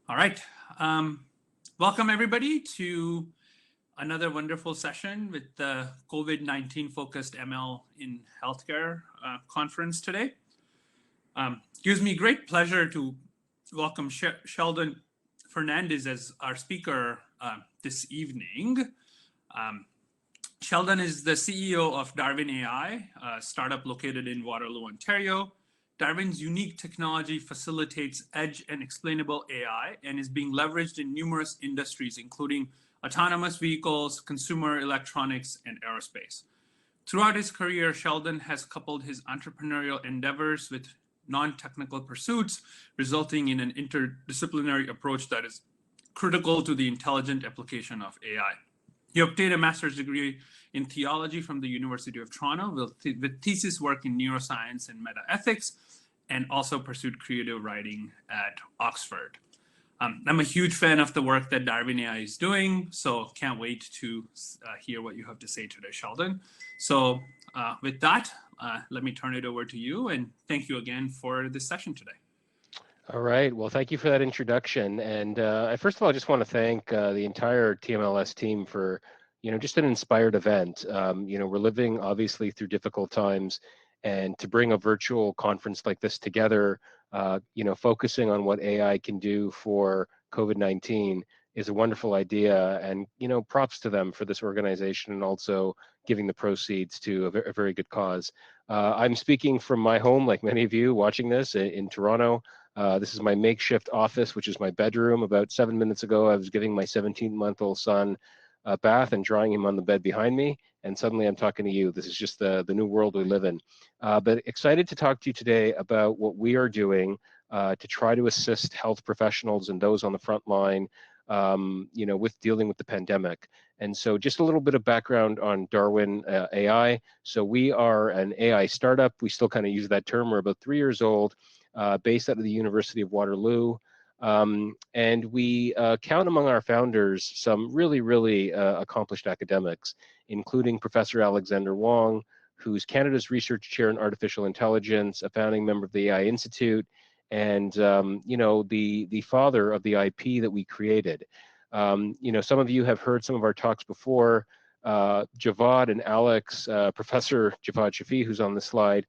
All right. Welcome, everybody, to another wonderful session with the COVID-19 focused ML in healthcare conference today. Gives me great pleasure to welcome Sheldon Fernandez as our speaker this evening. Sheldon is the CEO of Darwin AI, a startup located in Waterloo, Ontario. Darwin's unique technology facilitates edge and explainable AI and is being leveraged in numerous industries, including autonomous vehicles, consumer electronics, and aerospace. Throughout his career, Sheldon has coupled his entrepreneurial endeavors with non-technical pursuits, resulting in an interdisciplinary approach that is critical to the intelligent application of AI. He obtained a master's degree in theology from the University of Toronto with thesis work in neuroscience and meta-ethics, and also pursued creative writing at Oxford. I'm a huge fan of the work that Darwin AI is doing, so can't wait to hear what you have to say today, Sheldon. So with that, let me turn it over to you, and thank you again for this session today. All right. Well, thank you for that introduction. And first of all, I just want to thank the entire TMLS team for, just an inspired event. We're living obviously through difficult times, and to bring a virtual conference like this together, focusing on what AI can do for COVID-19 is a wonderful idea. And, props to them for this organization and also giving the proceeds to a very good cause. I'm speaking from my home, like many of you watching this in Toronto. This is my makeshift office, which is my bedroom. About 7 minutes ago, I was giving my 17-month-old son a bath and drying him on the bed behind me. And suddenly I'm talking to you. This is just the new world we live in. But excited to talk to you today about what we are doing to try to assist health professionals and those on the front line, with dealing with the pandemic. And so just a little bit of background on Darwin AI. So we are an AI startup. We still kind of use that term. We're about 3 years old. Based out of the University of Waterloo. And we count among our founders some really accomplished academics, including Professor Alexander Wong, who's Canada's Research Chair in Artificial Intelligence, a founding member of the AI Institute, and the father of the IP that we created. Some of you have heard some of our talks before. Javad and Alex, Professor Javad Shafi, who's on the slide,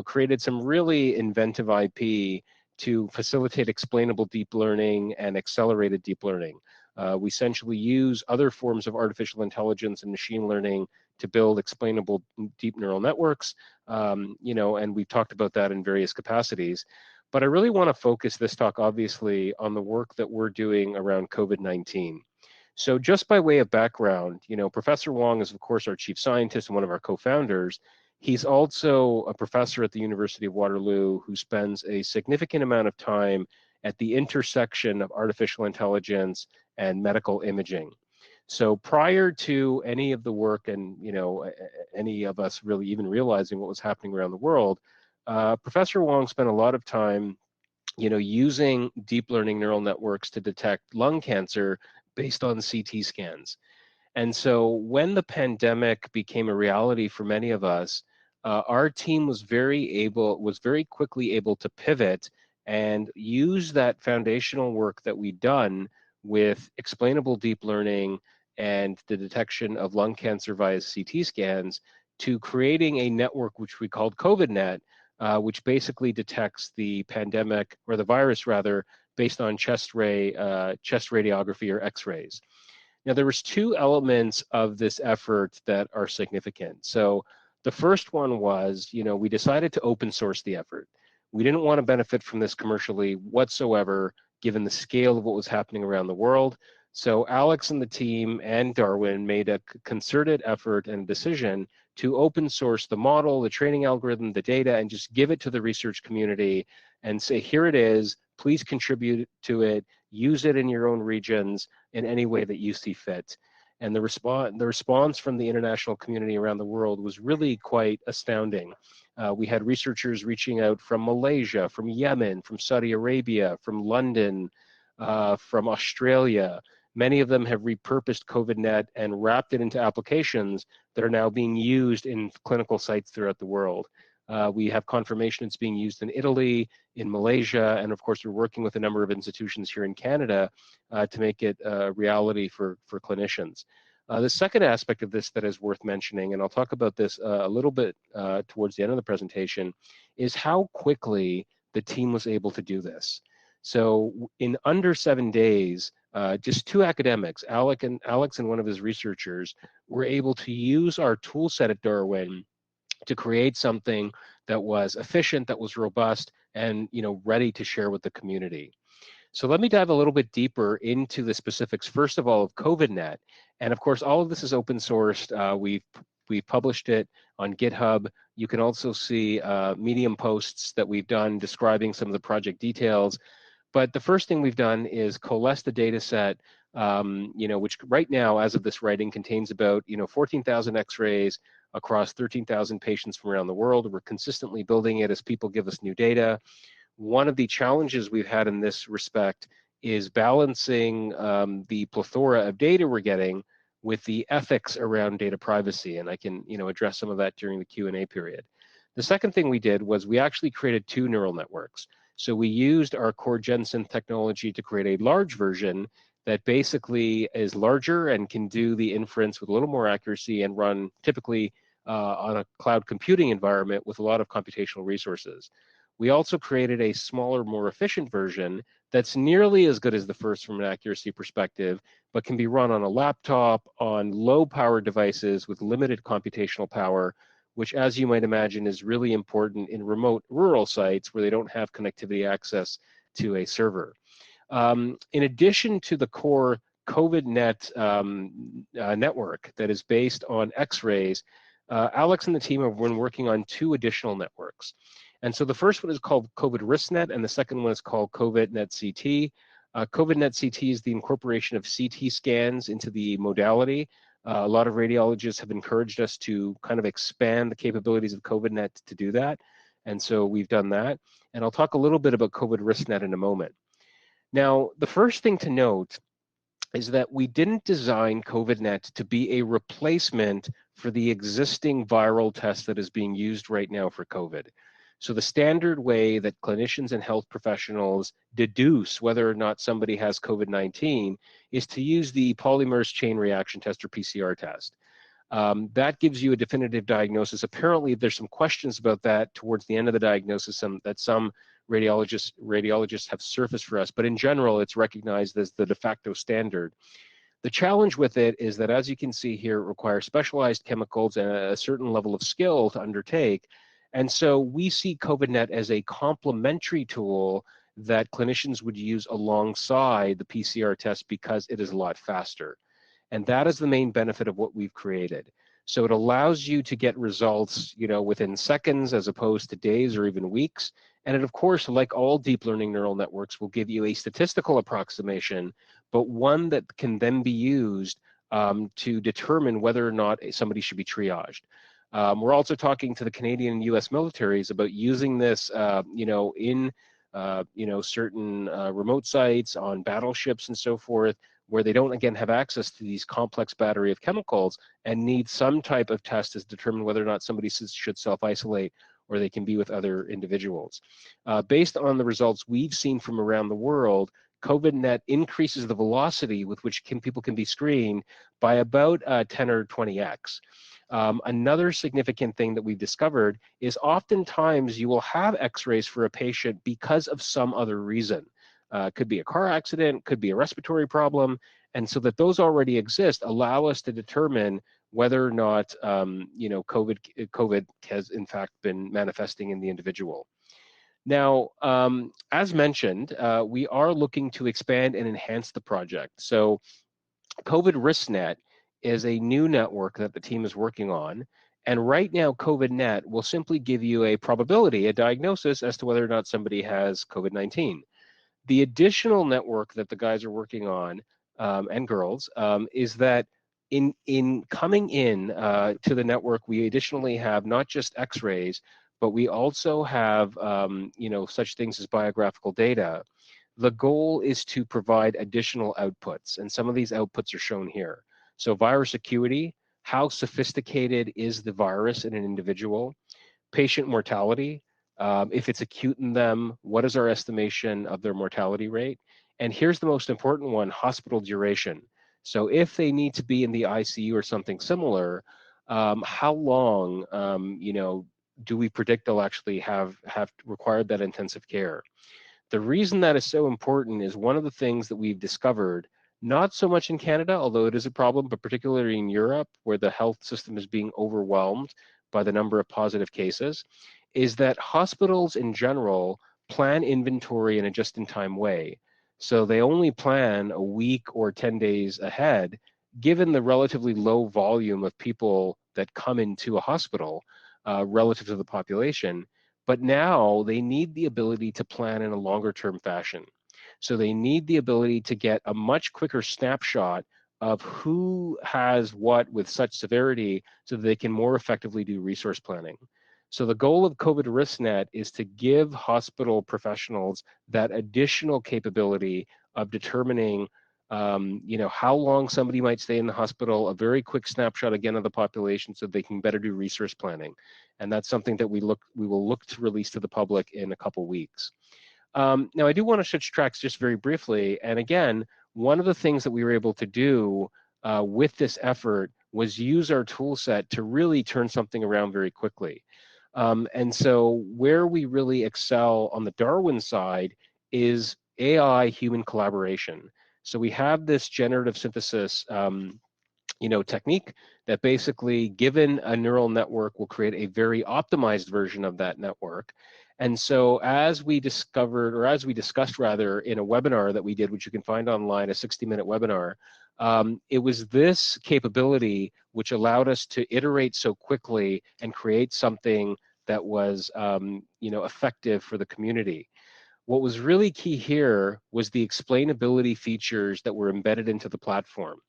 created some really inventive IP to facilitate explainable deep learning and accelerated deep learning. We essentially use other forms of artificial intelligence and machine learning to build explainable deep neural networks, and we've talked about that in various capacities. But I really want to focus this talk, obviously, on the work that we're doing around COVID-19. So just by way of background, Professor Wong is, of course, our chief scientist and one of our co-founders. He's also a professor at the University of Waterloo who spends a significant amount of time at the intersection of artificial intelligence and medical imaging. So prior to any of the work and any of us really even realizing what was happening around the world, Professor Wong spent a lot of time using deep learning neural networks to detect lung cancer based on CT scans. And so when the pandemic became a reality for many of us, our team was very quickly able to pivot and use that foundational work that we'd done with explainable deep learning and the detection of lung cancer via CT scans to creating a network which we called COVIDNet, which basically detects the pandemic, or the virus rather, based on chest radiography or X-rays. Now, there was two elements of this effort that are significant. So the first one was, we decided to open source the effort. We didn't want to benefit from this commercially whatsoever, given the scale of what was happening around the world. So Alex and the team and Darwin made a concerted effort and decision to open source the model, the training algorithm, the data, and just give it to the research community and say, here it is, please contribute to it, use it in your own regions in any way that you see fit. And the response from the international community around the world was really quite astounding. We had researchers reaching out from Malaysia, from Yemen, from Saudi Arabia, from London, from Australia. Many of them have repurposed COVIDNet and wrapped it into applications that are now being used in clinical sites throughout the world. We have confirmation it's being used in Italy, in Malaysia, and of course, we're working with a number of institutions here in Canada to make it a reality for clinicians. The second aspect of this that is worth mentioning, and I'll talk about this a little bit towards the end of the presentation, is how quickly the team was able to do this. So in under 7 days, just two academics, Alex and one of his researchers, were able to use our tool set at Darwin to create something that was efficient, that was robust, and ready to share with the community. So let me dive a little bit deeper into the specifics, first of all, of COVIDnet. And of course, all of this is open sourced. We've published it on GitHub. You can also see Medium posts that we've done describing some of the project details. But the first thing we've done is coalesce the data set, which right now, as of this writing, contains about 14,000 X-rays across 13,000 patients from around the world. We're consistently building it as people give us new data. One of the challenges we've had in this respect is balancing the plethora of data we're getting with the ethics around data privacy, and I can address some of that during the Q&A period. The second thing we did was we actually created 2 neural networks. So we used our core GenSynth technology to create a large version that basically is larger and can do the inference with a little more accuracy and run typically on a cloud computing environment with a lot of computational resources. We also created a smaller, more efficient version that's nearly as good as the first from an accuracy perspective, but can be run on a laptop, on low-power devices with limited computational power, which, as you might imagine, is really important in remote rural sites where they don't have connectivity access to a server. In addition to the core COVIDnet network that is based on X-rays, Alex and the team have been working on 2 additional networks. And so the first one is called COVID RiskNet, and the second one is called COVIDnet CT. COVIDnet CT is the incorporation of CT scans into the modality. A lot of radiologists have encouraged us to kind of expand the capabilities of COVIDnet to do that. And so we've done that. And I'll talk a little bit about COVID RiskNet in a moment. Now, the first thing to note is that we didn't design COVIDnet to be a replacement for the existing viral test that is being used right now for COVID. So the standard way that clinicians and health professionals deduce whether or not somebody has COVID-19 is to use the polymerase chain reaction test or PCR test. That gives you a definitive diagnosis. Apparently, there's some questions about that towards the end of the diagnosis that some radiologists have surfaced for us, but in general, it's recognized as the de facto standard. The challenge with it is that, as you can see here, it requires specialized chemicals and a certain level of skill to undertake. And so we see COVIDnet as a complementary tool that clinicians would use alongside the PCR test because it is a lot faster. And that is the main benefit of what we've created. So it allows you to get results, within seconds as opposed to days or even weeks. And it, of course, like all deep learning neural networks, will give you a statistical approximation, but one that can then be used to determine whether or not somebody should be triaged. We're also talking to the Canadian and U.S. militaries about using this, in certain remote sites, on battleships and so forth, where they don't, again, have access to these complex battery of chemicals and need some type of test to determine whether or not somebody should self-isolate or they can be with other individuals. Based on the results we've seen from around the world, COVIDnet increases the velocity with which people can be screened by about 10 or 20x. Another significant thing that we've discovered is oftentimes you will have X-rays for a patient because of some other reason. Could be a car accident, could be a respiratory problem, and so that those already exist allow us to determine whether or not COVID has in fact been manifesting in the individual. Now, as mentioned, we are looking to expand and enhance the project. So COVID RiskNet is a new network that the team is working on. And right now, COVIDnet will simply give you a probability, a diagnosis as to whether or not somebody has COVID-19. The additional network that the guys are working on, and girls, is that in coming in to the network, we additionally have not just X-rays, but we also have such things as biographical data. The goal is to provide additional outputs, and some of these outputs are shown here. So virus acuity, how sophisticated is the virus in an individual? patient mortality. If it's acute in them, what is our estimation of their mortality rate? And here's the most important one, hospital duration. So if they need to be in the ICU or something similar, how long, do we predict they'll actually have required that intensive care? The reason that is so important is one of the things that we've discovered, not so much in Canada, although it is a problem, but particularly in Europe, where the health system is being overwhelmed by the number of positive cases, is that hospitals in general plan inventory in a just-in-time way. So they only plan a week or 10 days ahead, given the relatively low volume of people that come into a hospital relative to the population. But now they need the ability to plan in a longer term fashion. So they need the ability to get a much quicker snapshot of who has what with such severity so that they can more effectively do resource planning. So the goal of COVID RiskNet is to give hospital professionals that additional capability of determining how long somebody might stay in the hospital, a very quick snapshot again of the population so they can better do resource planning. And that's something that we will look to release to the public in a couple weeks. Now, I do want to switch tracks just very briefly. And again, one of the things that we were able to do with this effort was use our tool set to really turn something around very quickly. And so where we really excel on the Darwin side is AI human collaboration. So we have this generative synthesis technique that basically, given a neural network, will create a very optimized version of that network. And so as we discovered, or as we discussed rather, in a webinar that we did, which you can find online, a 60-minute webinar, it was this capability which allowed us to iterate so quickly and create something that was effective for the community. What was really key here was the explainability features that were embedded into the platform.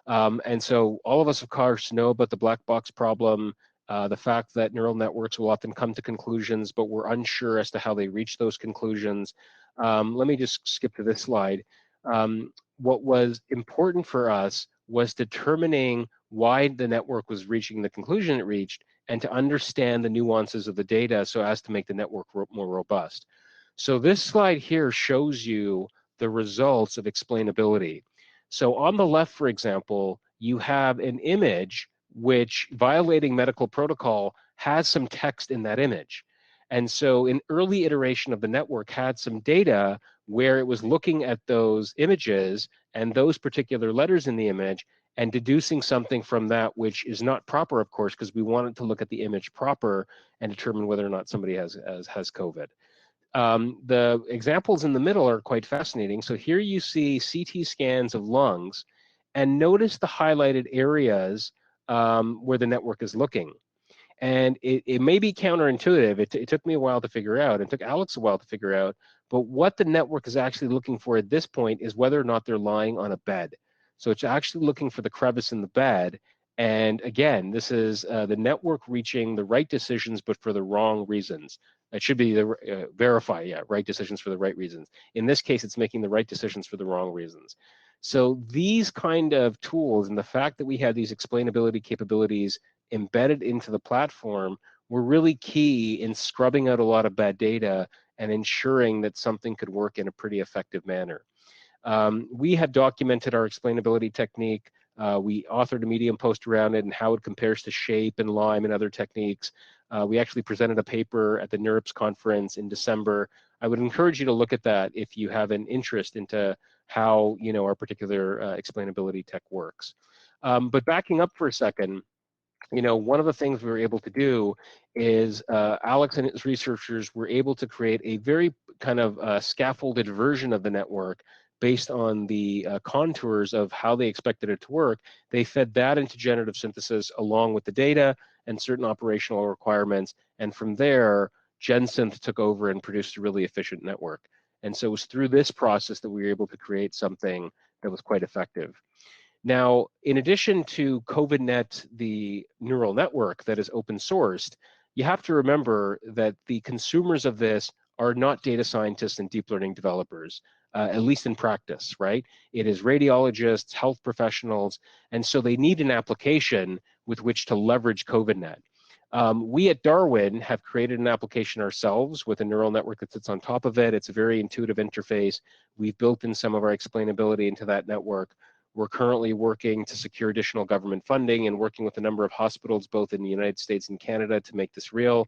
And so all of us, of course, know about the black box problem, the fact that neural networks will often come to conclusions, but we're unsure as to how they reach those conclusions. Let me just skip to this slide. What was important for us was determining why the network was reaching the conclusion it reached and to understand the nuances of the data so as to make the network more robust. So this slide here shows you the results of explainability. So on the left, for example, you have an image which, violating medical protocol, has some text in that image. And so an early iteration of the network had some data where it was looking at those images and those particular letters in the image and deducing something from that which is not proper, of course, because we wanted to look at the image proper and determine whether or not somebody has COVID. The examples in the middle are quite fascinating. So here you see CT scans of lungs, and notice the highlighted areas where the network is looking. And it may be counterintuitive. It took me a while to figure out, and it took Alex a while to figure out, but what the network is actually looking for at this point is whether or not they're lying on a bed. So it's actually looking for the crevice in the bed. And again, this is the network reaching the right decisions, but for the wrong reasons. It should be the right decisions for the right reasons. In this case, it's making the right decisions for the wrong reasons. So these kind of tools and the fact that we have these explainability capabilities embedded into the platform were really key in scrubbing out a lot of bad data and ensuring that something could work in a pretty effective manner. We have documented our explainability technique. We authored a Medium post around it and how it compares to SHAPE and LIME and other techniques. We actually presented a paper at the NeurIPS conference in December. I would encourage you to look at that if you have an interest into how our particular explainability tech works. But backing up for a second, one of the things we were able to do is Alex and his researchers were able to create a very kind of scaffolded version of the network based on the contours of how they expected it to work. They fed that into generative synthesis along with the data and certain operational requirements. And from there, GenSynth took over and produced a really efficient network. And so it was through this process that we were able to create something that was quite effective. Now, in addition to COVIDNet, the neural network that is open sourced, you have to remember that the consumers of this are not data scientists and deep learning developers, at least in practice, right? It is radiologists, health professionals, and so they need an application with which to leverage COVIDNet. We at Darwin have created an application ourselves with a neural network that sits on top of it. It's a very intuitive interface. We've built in some of our explainability into that network. We're currently working to secure additional government funding and working with a number of hospitals, both in the United States and Canada, to make this real.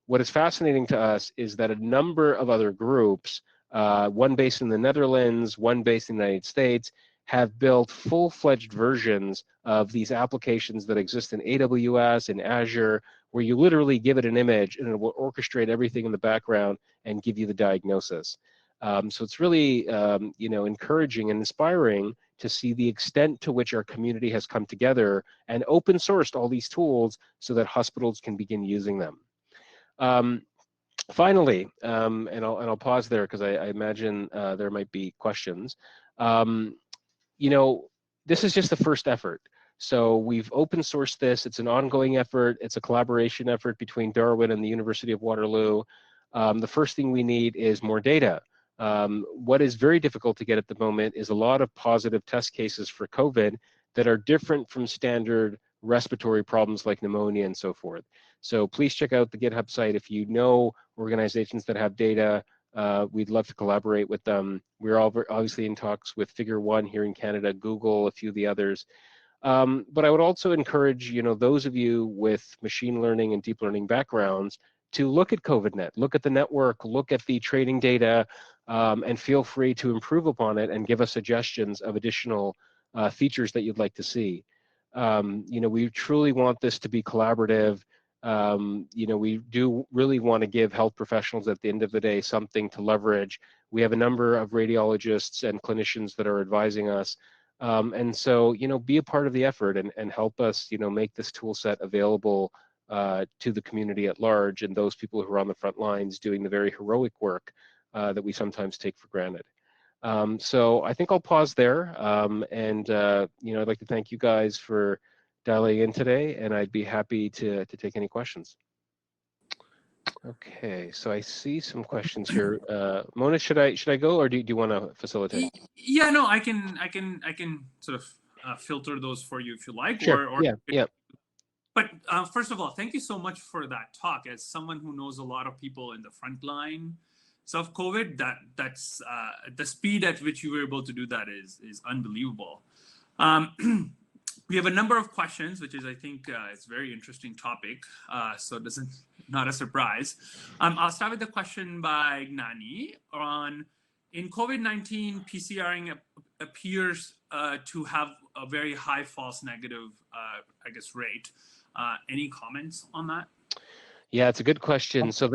What is fascinating to us is that a number of other groups, one based in the Netherlands, one based in the United States, have built full-fledged versions of these applications that exist in AWS and Azure, where you literally give it an image and it will orchestrate everything in the background and give you the diagnosis. So it's really encouraging and inspiring to see the extent to which our community has come together and open sourced all these tools so that hospitals can begin using them. Finally, and I'll pause there because I imagine there might be questions. This is just the first effort. So we've open sourced this. It's an ongoing effort. It's a collaboration effort between Darwin and the University of Waterloo. The first thing we need is more data. What is very difficult to get at the moment is a lot of positive test cases for COVID that are different from standard respiratory problems like pneumonia and so forth. So please check out the GitHub site if you know organizations that have data. We'd love to collaborate with them. We're all obviously in talks with Figure One here in Canada, Google, a few of the others. But I would also encourage, those of you with machine learning and deep learning backgrounds to look at COVIDNet, look at the network, look at the training data, and feel free to improve upon it and give us suggestions of additional features that you'd like to see. We truly want this to be collaborative. We do really want to give health professionals at the end of the day something to leverage. We have a number of radiologists and clinicians that are advising us. And so, be a part of the effort and help us, make this tool set available to the community at large and those people who are on the front lines doing the very heroic work that we sometimes take for granted. So I think I'll pause there. I'd like to thank you guys for dialing in today, and I'd be happy to take any questions. Okay, so I see some questions here. Mona, should I go, or do you want to facilitate? Yeah, no, I can sort of filter those for you if you like. Sure. Yeah. But first of all, thank you so much for that talk. As someone who knows a lot of people in the front line of COVID, that's the speed at which you were able to do that is unbelievable. We have a number of questions, which is, I think, it's a very interesting topic. So it doesn't, not a surprise. I'll start with the question by Gnani on, in COVID-19, PCRing appears to have a very high false negative, rate. Any comments on that? Yeah, it's a good question. So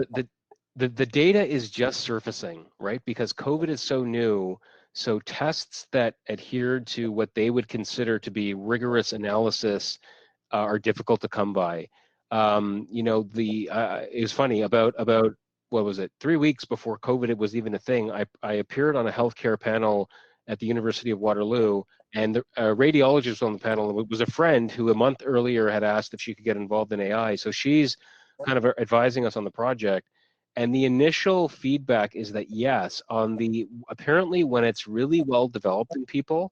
the data is just surfacing, right? Because COVID is so new. So tests that adhere to what they would consider to be rigorous analysis are difficult to come by. It was funny, about what was it, 3 weeks before COVID it was even a thing, I appeared on a healthcare panel at the University of Waterloo, and the radiologist on the panel was a friend who a month earlier had asked if she could get involved in AI. So she's kind of advising us on the project. And the initial feedback is that yes, apparently when it's really well developed in people,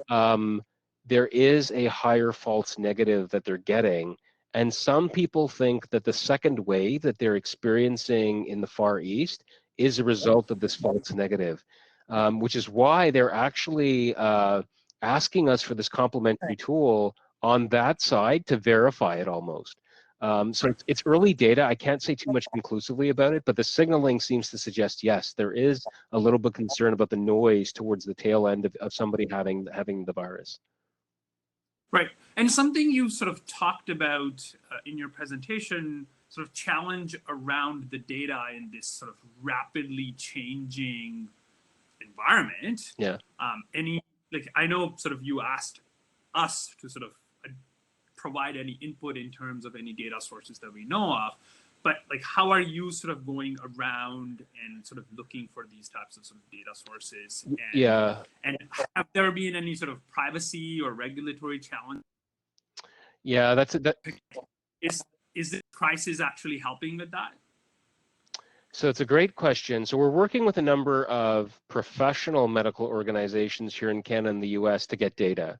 there is a higher false negative that they're getting. And some people think that the second wave that they're experiencing in the Far East is a result of this false negative, which is why they're actually asking us for this complementary tool on that side to verify it almost. So it's early data. I can't say too much conclusively about it, but the signaling seems to suggest, yes, there is a little bit concern about the noise towards the tail end of somebody having the virus. Right. And something you sort of talked about in your presentation, sort of challenge around the data in this sort of rapidly changing environment. Yeah. I know sort of you asked us to sort of provide any input in terms of any data sources that we know of, but like, how are you sort of going around and sort of looking for these types of sort of data sources? And have there been any sort of privacy or regulatory challenge? Yeah, Is this crisis actually helping with that? So it's a great question. So we're working with a number of professional medical organizations here in Canada and the US to get data.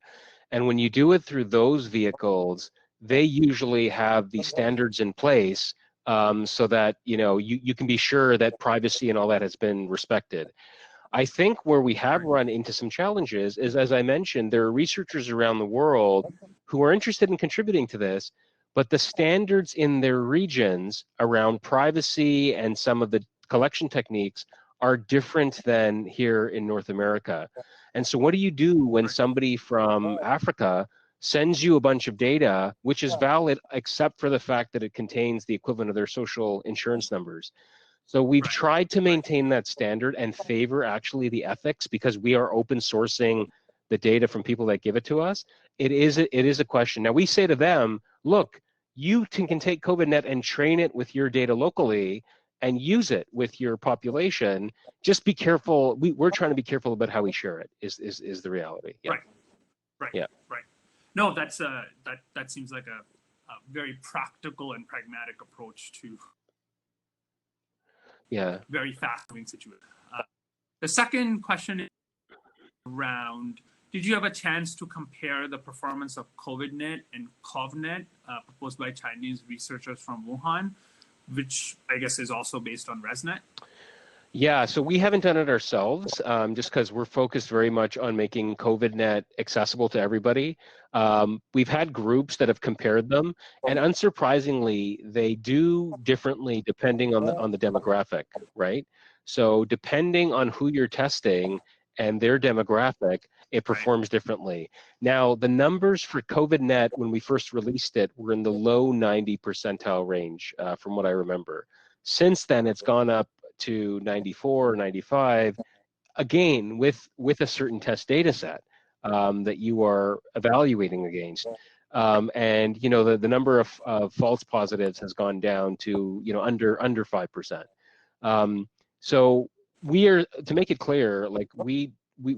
And when you do it through those vehicles, they usually have the standards in place so that you can be sure that privacy and all that has been respected. I think where we have run into some challenges is, as I mentioned, there are researchers around the world who are interested in contributing to this, but the standards in their regions around privacy and some of the collection techniques are different than here in North America. And so what do you do when somebody from Africa sends you a bunch of data, which is valid except for the fact that it contains the equivalent of their social insurance numbers? So we've tried to maintain that standard and favor actually the ethics, because we are open sourcing the data from people that give it to us. It is a question. Now we say to them, look, you can take COVIDNet and train it with your data locally and use it with your population. Just be careful. We're trying to be careful about how we share it, is the reality. Yeah. Right. No, that seems like a very practical and pragmatic approach to very fast-moving situation. The second question is around, did you have a chance to compare the performance of COVIDNet and COVNet proposed by Chinese researchers from Wuhan, which I guess is also based on ResNet? Yeah, so we haven't done it ourselves, just because we're focused very much on making COVIDNet accessible to everybody. We've had groups that have compared them, and unsurprisingly, they do differently depending on the demographic, right? So depending on who you're testing and their demographic, it performs differently. Now, the numbers for COVIDNet when we first released it were in the low 90 percentile range, from what I remember. Since then, it's gone up to 94 or 95, again with a certain test data set that you are evaluating against, and the number of false positives has gone down to under 5%. So we are, to make it clear, like we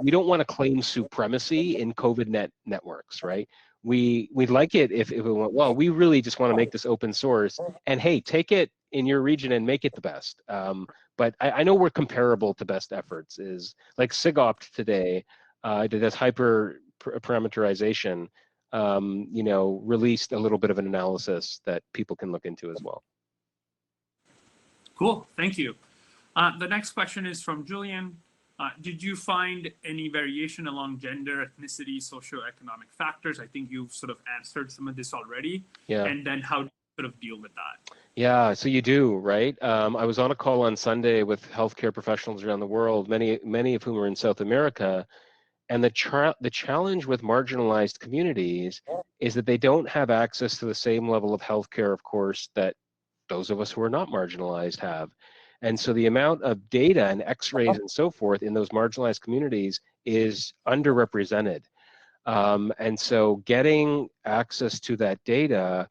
don't want to claim supremacy in COVIDNet networks, right? We'd like it if it went well. We really just want to make this open source, and hey, take it in your region and make it the best. But I know we're comparable to best efforts. Is like SIGOPT today, did this hyper parameterization, released a little bit of an analysis that people can look into as well. Cool, thank you. The next question is from Julian. Did you find any variation along gender, ethnicity, socioeconomic factors? I think you've sort of answered some of this already. Yeah. And then how do you sort of deal with that? Yeah, so you do, right? I was on a call on Sunday with healthcare professionals around the world, many of whom are in South America, and the challenge with marginalized communities is that they don't have access to the same level of healthcare, of course, that those of us who are not marginalized have. And so the amount of data and x-rays and so forth in those marginalized communities is underrepresented. And so getting access to that data,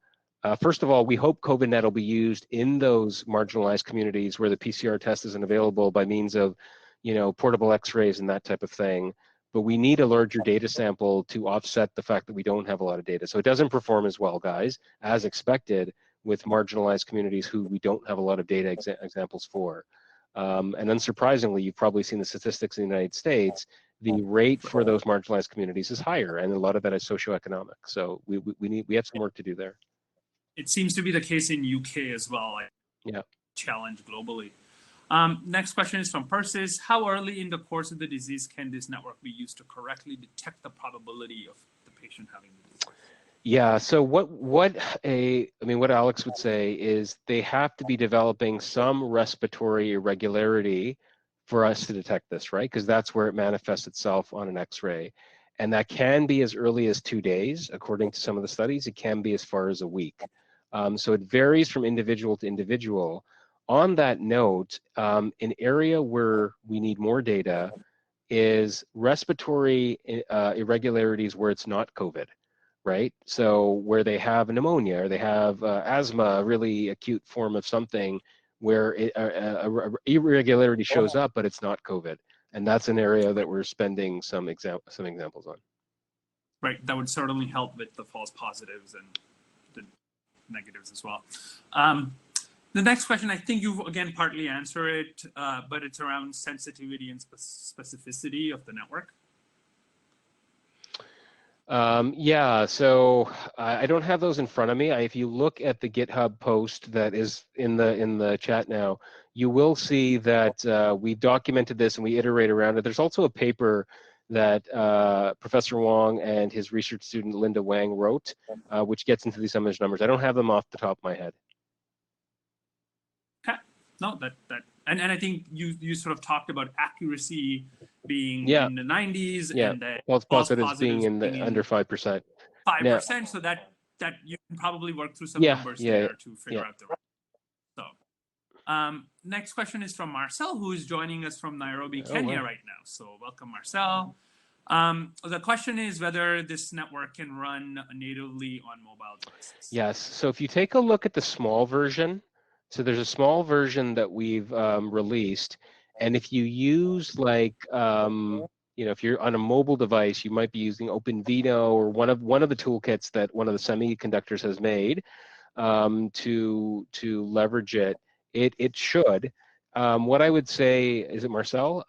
first of all, we hope COVIDNet will be used in those marginalized communities where the PCR test isn't available by means of, portable x-rays and that type of thing. But we need a larger data sample to offset the fact that we don't have a lot of data. So it doesn't perform as well, guys, as expected, with marginalized communities who we don't have a lot of data examples for. And unsurprisingly, you've probably seen the statistics in the United States, the rate for those marginalized communities is higher, and a lot of that is socioeconomic. So we have some work to do there. It seems to be the case in UK as well. Yeah. Challenge globally. Next question is from Persis. How early in the course of the disease can this network be used to correctly detect the probability of the patient having the disease? Yeah, so what Alex would say is they have to be developing some respiratory irregularity for us to detect this, right? Because that's where it manifests itself on an X-ray. And that can be as early as 2 days, according to some of the studies. It can be as far as a week. So it varies from individual to individual. On that note, an area where we need more data is respiratory irregularities where it's not COVID, right? So where they have pneumonia or they have asthma, a really acute form of something where irregularity shows up, but it's not COVID. And that's an area that we're spending some examples on. Right, that would certainly help with the false positives and the negatives as well. The next question, I think you've again partly answered it, but it's around sensitivity and specificity of the network. Yeah, so I don't have those in front of me. If you look at the GitHub post that is in the chat now, you will see that we documented this and we iterate around it. There's also a paper that Professor Wong and his research student Linda Wang wrote, which gets into these image numbers. I don't have them off the top of my head. Okay. No, and I think you sort of talked about accuracy being Yeah. in the 90s Yeah, and then false false positives being positives in the under 5%. Now, 5%. So that you can probably work through some yeah, numbers yeah, there to figure yeah. out the right. So next question is from Marcel, who is joining us from Nairobi, Kenya wow. right now. So welcome, Marcel. The question is whether this network can run natively on mobile devices. Yes, so if you take a look at the small version, so there's a small version that we've released, and if you use like, you know, if you're on a mobile device, you might be using OpenVINO or one of the toolkits that one of the semiconductors has made to leverage it. It should. What I would say is it Marcel?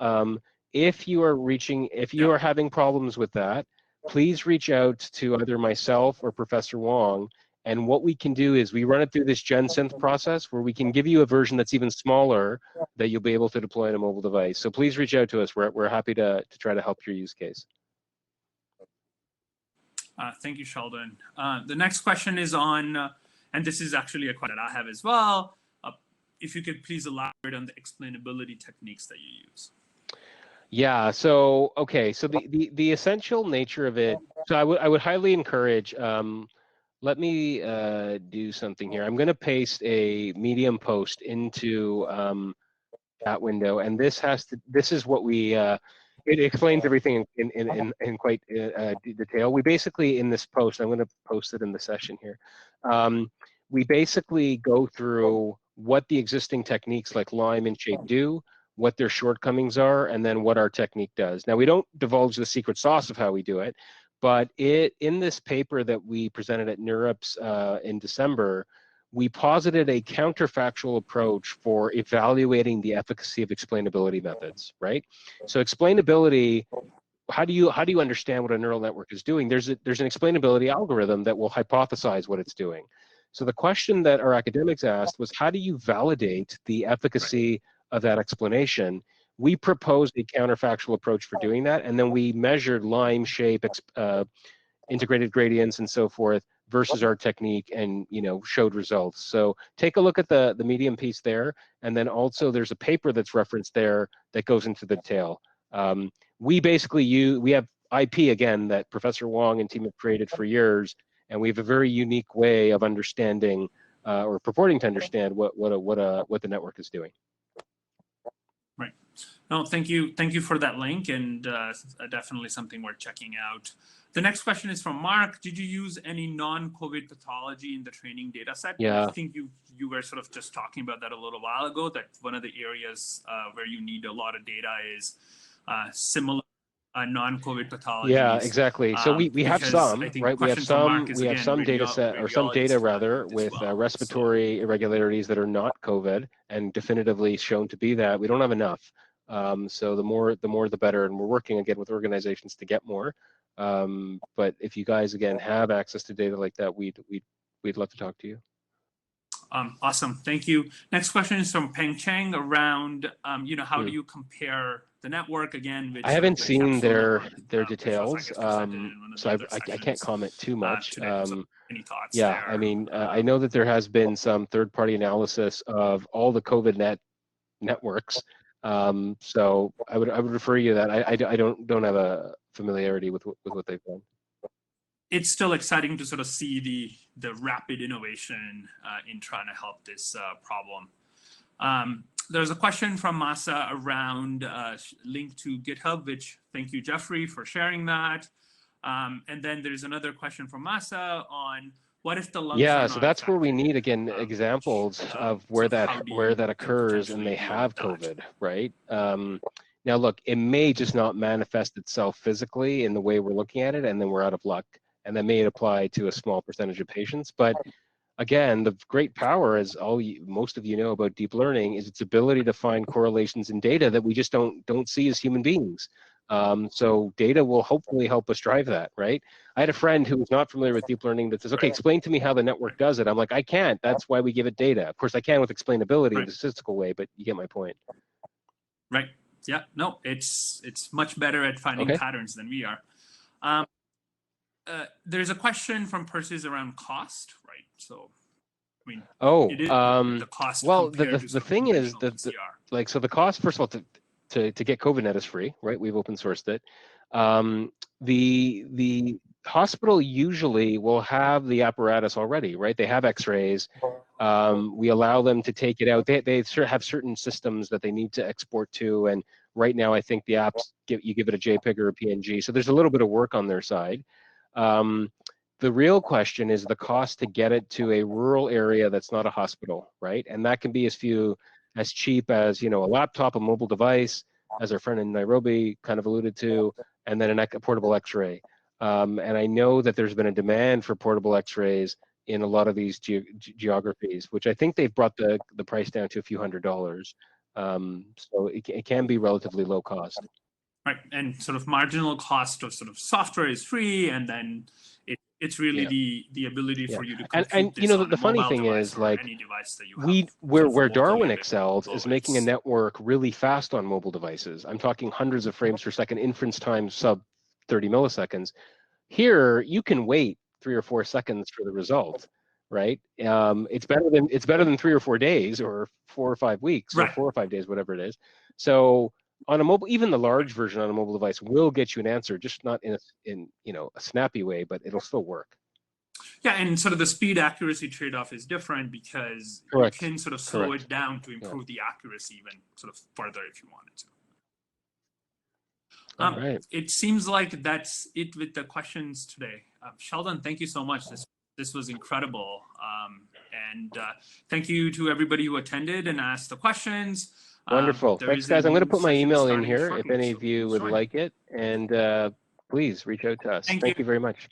If you are having problems with that, please reach out to either myself or Professor Wong. And what we can do is we run it through this GenSynth process where we can give you a version that's even smaller that you'll be able to deploy on a mobile device. So please reach out to us. We're happy to try to help your use case. Thank you, Sheldon. The next question is on, and this is actually a question that I have as well. If you could please elaborate on the explainability techniques that you use. Yeah, so okay, so the essential nature of it, so I would highly encourage, let me do something here. I'm going to paste a Medium post into that window, and this is what we it explains everything in quite detail. We basically, in this post, I'm going to post it in the session here. We basically go through what the existing techniques like Lime and Shape do, what their shortcomings are, and then what our technique does. Now, we don't divulge the secret sauce of how we do it, but in this paper that we presented at NeurIPS in December, we posited a counterfactual approach for evaluating the efficacy of explainability methods, right? So explainability, how do you understand what a neural network is doing? There's an explainability algorithm that will hypothesize what it's doing. So the question that our academics asked was, how do you validate the efficacy of that explanation? We proposed a counterfactual approach for doing that, and then we measured Lime, Shape, integrated gradients, and so forth versus our technique, and showed results. So take a look at the Medium piece there, and then also there's a paper that's referenced there that goes into the detail. We have IP again that Professor Wong and team have created for years, and we have a very unique way of understanding or purporting to understand what the network is doing. Right. No, thank you for that link, and definitely something worth checking out. The next question is from Mark. Did you use any non-COVID pathology in the training data set? Yeah. I think you were sort of just talking about that a little while ago, that one of the areas where you need a lot of data is similar non-COVID pathologies. Yeah, exactly. So we have some, right? We have some data set or some data rather with respiratory irregularities that are not COVID and definitively shown to be that. We don't have enough. So the more the better, and we're working again with organizations to get more. But if you guys again have access to data like that, we'd love to talk to you. Awesome, thank you. Next question is from Peng Cheng around, how do you compare the network again? Which I haven't seen their details, so I can't comment too much. Any thoughts? Yeah, there? I mean, I know that there has been some third-party analysis of all the COVID networks. So I would refer you to that. I don't have a familiarity with what they've done. It's still exciting to sort of see the rapid innovation in trying to help this problem. There's a question from Masa around link to GitHub, which thank you, Jeffrey, for sharing that. And then there's another question from Masa on what if the lungs are not so that's affected, where we need again examples of where that occurs and they have COVID, right? Now look, it may just not manifest itself physically in the way we're looking at it, and then we're out of luck, and that may apply to a small percentage of patients. But again, the great power, as most of you know about deep learning, is its ability to find correlations in data that we just don't see as human beings. So data will hopefully help us drive that, right? I had a friend who was not familiar with deep learning that says, okay, explain to me how the network does it. I'm like, I can't. That's why we give it data. Of course, I can with explainability in the statistical way, but you get my point. Right. Yeah. No, it's much better at finding patterns than we are. There's a question from Persis around cost, right? So, I mean, the cost. Well, the thing is that so the cost, first of all, to get COVIDNet is free, right? We've open sourced it. The hospital usually will have the apparatus already, right? They have X-rays. We allow them to take it out. They have certain systems that they need to export to, and right now I think the apps you give it a JPEG or a PNG. So there's a little bit of work on their side. The real question is the cost to get it to a rural area that's not a hospital, right? And that can be as cheap as, you know, a laptop, a mobile device, as our friend in Nairobi kind of alluded to, and then a portable X-ray. And I know that there's been a demand for portable X-rays in a lot of these geographies, which I think they've brought the price down to a few $100s. So it can be relatively low cost. Right, and sort of marginal cost of sort of software is free, and then it's really the ability for you to compute and this you know on the funny thing is, like, any device that you have where Darwin excels is making a network really fast on mobile devices. I'm talking hundreds of frames per second, inference time sub 30 milliseconds. Here you can wait 3 or 4 seconds for the result, right? It's better than 3 or 4 days, or 4 or 5 weeks, or 4 or 5 days, whatever it is. So on a mobile, even the large version on a mobile device will get you an answer, just not in you know, a snappy way, but it'll still work. Yeah, and sort of the speed accuracy trade-off is different because you can sort of slow it down to improve the accuracy even sort of further if you wanted to. It seems like that's it with the questions today. Sheldon, thank you so much. This was incredible. And thank you to everybody who attended and asked the questions. Wonderful. Thanks, guys. I'm going to put my email in here if any of you would like it. And please reach out to us. Thank you very much.